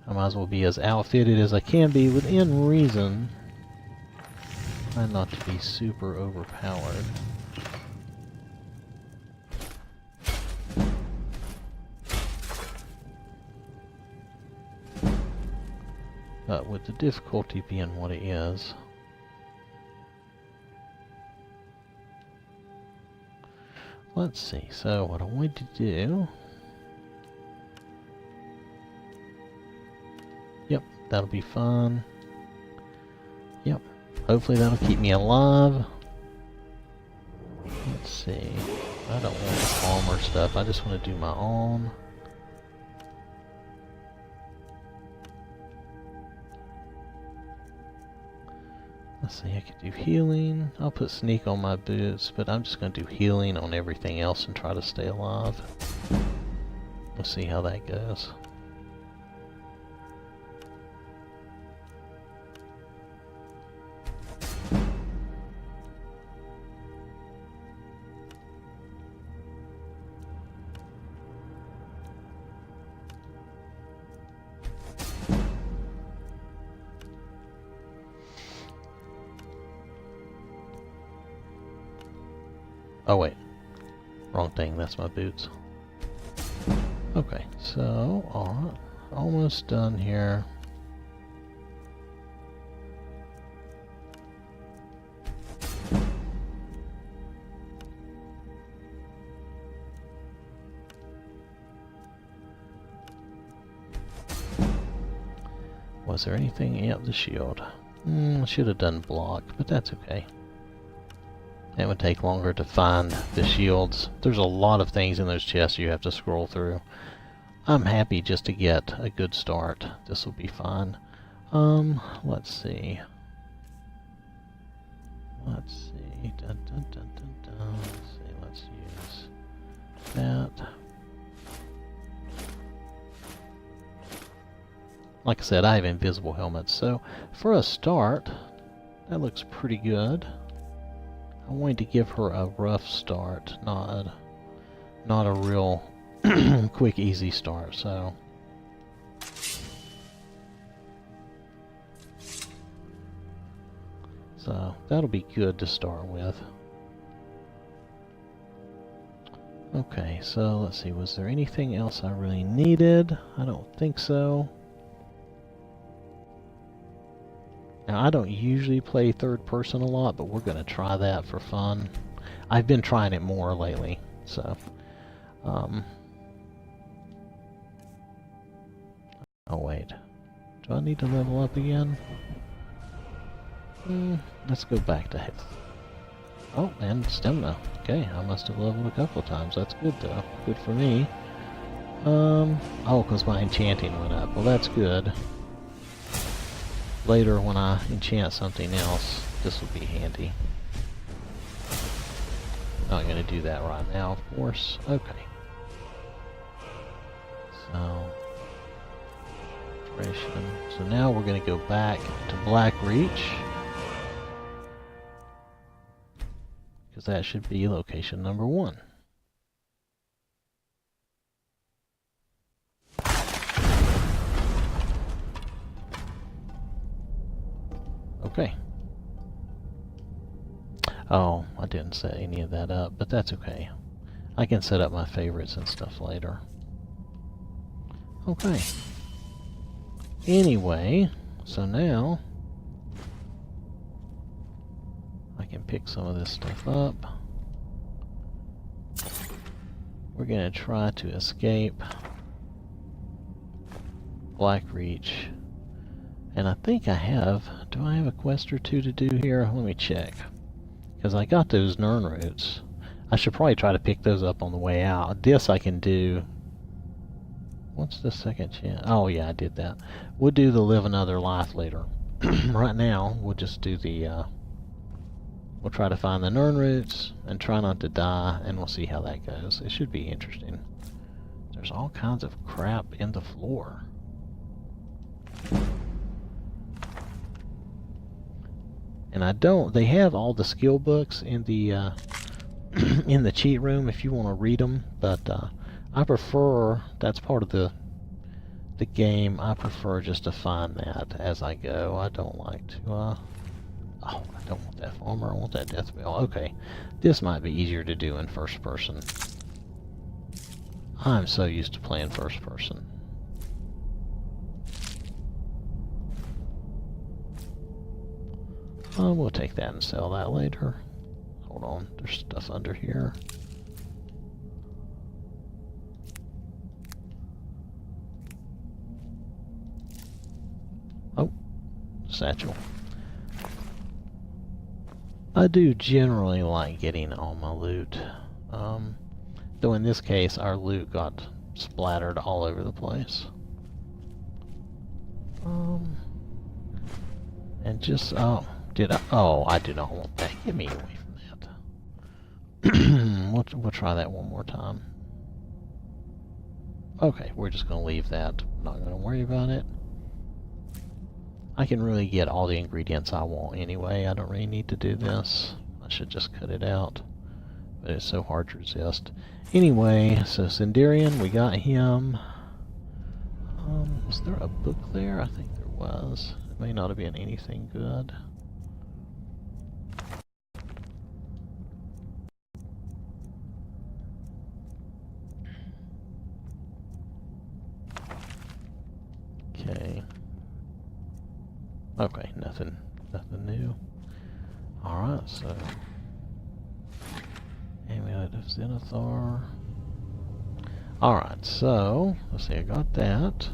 I might as well be as outfitted as I can be within reason. Try not to be super overpowered. But with the difficulty being what it is. Let's see, so what I want to do... Yep, that'll be fun. Yep, hopefully that'll keep me alive. Let's see, I don't want the armor stuff, I just want to do my own. Let's see, I could do healing. I'll put sneak on my boots, but I'm just going to do healing on everything else and try to stay alive. We'll see how that goes. Oh wait, wrong thing, that's my boots. Okay, so, almost done here. Was there anything? Yep, the shield. Should have done block, but that's okay. It would take longer to find the shields. There's a lot of things in those chests you have to scroll through. I'm happy just to get a good start. This will be fine. Let's see. Let's see. Let's see. Let's use that. Like I said, I have invisible helmets, so for a start, that looks pretty good. I wanted to give her a rough start, not a real quick, easy start, so. So, that'll be good to start with. Okay, so let's see, was there anything else I really needed? I don't think so. Now, I don't usually play third person a lot, but we're going to try that for fun. I've been trying it more lately, so. Oh, wait. Do I need to level up again? Let's go back to health. Oh, and stamina. Okay, I must have leveled a couple of times. That's good, though. Good for me. Oh, because my enchanting went up. Well, that's good. Later, when I enchant something else, this will be handy. Not going to do that right now, of course. Okay. So now we're going to go back to Blackreach, because that should be location number 1. Okay. Oh, I didn't set any of that up, but that's okay. I can set up my favorites and stuff later. Okay. Anyway, so now I can pick some of this stuff up. We're going to try to escape Blackreach. And I think I have... Do I have a quest or two to do here? Let me check. Because I got those Nern roots. I should probably try to pick those up on the way out. This I can do... What's the second chance? Oh yeah, I did that. We'll do the live another life later. Right now, we'll just do the... we'll try to find the Nern roots and try not to die, and we'll see how that goes. It should be interesting. There's all kinds of crap in the floor. And I don't... They have all the skill books in the in the cheat room if you want to read them, but I prefer... That's part of the game. I prefer just to find that as I go. I don't like to... oh, I don't want that farmer. I want that death bell. Okay, this might be easier to do in first person. I'm so used to playing first person. We'll take that and sell that later. Hold on, there's stuff under here. Oh, satchel. I do generally like getting all my loot. Though in this case, our loot got splattered all over the place. And just, oh, Did I? Oh, I do not want that. Get me away from that. We'll try that one more time. Okay, we're just going to leave that. Not going to worry about it. I can really get all the ingredients I want anyway. I don't really need to do this. I should just cut it out. But it's so hard to resist. Anyway, so Sendirian, we got him. Was there a book there? I think there was. It may not have been anything good. Okay. Okay, nothing new. Alright, so Amulet of Zenithar. Alright, so let's see, I got that.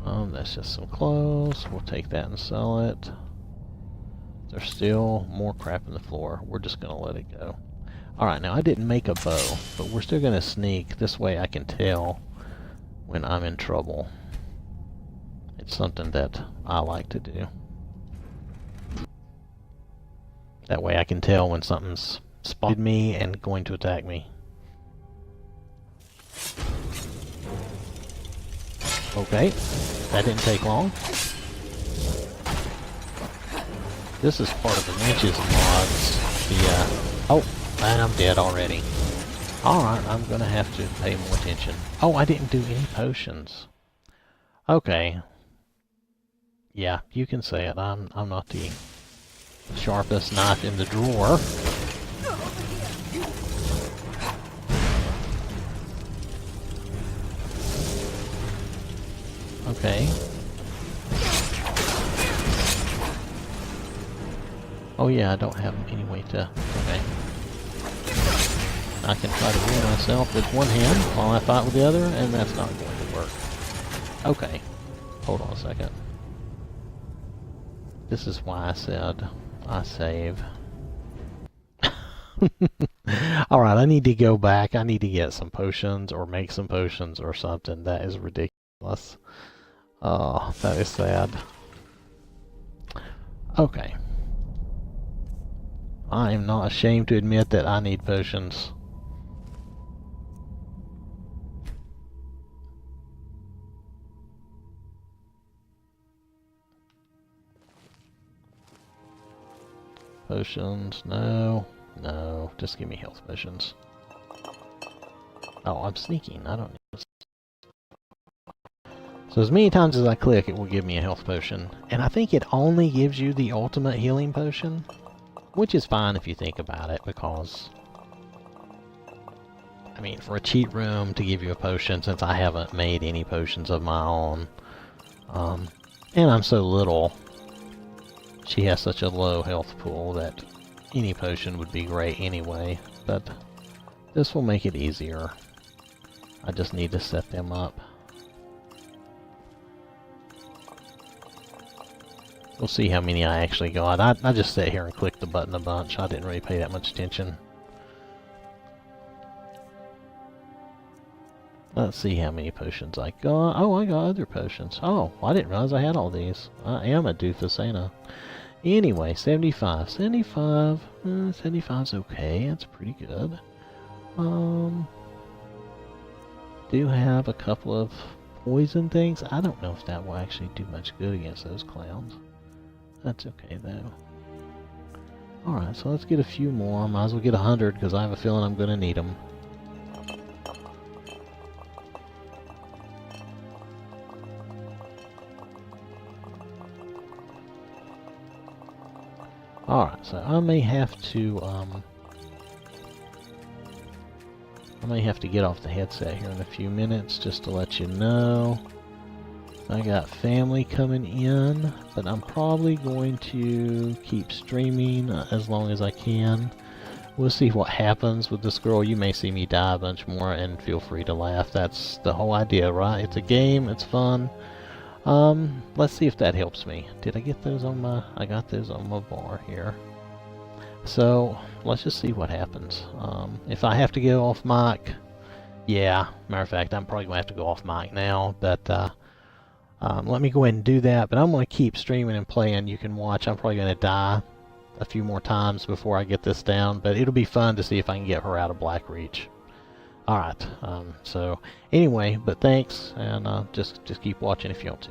That's just some clothes. We'll take that and sell it. There's still more crap in the floor. We're just gonna let it go. Alright, now I didn't make a bow, but we're still gonna sneak. This way I can tell when I'm in trouble. It's something that I like to do. That way I can tell when something's spotted me and going to attack me. Okay, that didn't take long. This is part of the winches mods. Oh, and I'm dead already. Alright, I'm gonna have to pay more attention. Oh, I didn't do any potions. Okay. Yeah, you can say it. I'm not the sharpest knife in the drawer. Okay. Oh yeah, I don't have any way to... Okay. I can try to heal myself with one hand while I fight with the other, and that's not going to work. Okay. Hold on a second. This is why I said I save. Alright, I need to go back. I need to get some potions or make some potions or something. That is ridiculous. Oh, that is sad. Okay. I am not ashamed to admit that I need potions. Potions, no. No, just give me health potions. Oh, I'm sneaking. I don't need this. So as many times as I click, it will give me a health potion. And I think it only gives you the ultimate healing potion. Which is fine if you think about it, because... I mean, for a cheat room to give you a potion, since I haven't made any potions of my own. And I'm so little. She has such a low health pool that any potion would be great anyway. But this will make it easier. I just need to set them up. We'll see how many I actually got. I just sat here and clicked the button a bunch. I didn't really pay that much attention. Let's see how many potions I got. Oh, I got other potions. Oh, I didn't realize I had all these. I am a doofus, ain't I? Anyway, 75. 75. 75's okay. That's pretty good. Do have a couple of poison things. I don't know if that will actually do much good against those clowns. That's okay, though. Alright, so let's get a few more. Might as well get 100, because I have a feeling I'm going to need them. Alright, so I may have to, get off the headset here in a few minutes, just to let you know. I got family coming in, but I'm probably going to keep streaming as long as I can. We'll see what happens with this girl. You may see me die a bunch more, and feel free to laugh. That's the whole idea, right? It's a game, it's fun. Let's see if that helps me. Did I get those on my... I got those on my bar here. So, let's just see what happens. If I have to go off mic, yeah, matter of fact, I'm probably going to have to go off mic now, but, Let me go ahead and do that, but I'm going to keep streaming and playing. You can watch. I'm probably going to die a few more times before I get this down, but it'll be fun to see if I can get her out of Blackreach. Alright, so anyway, but thanks, and just keep watching if you want to.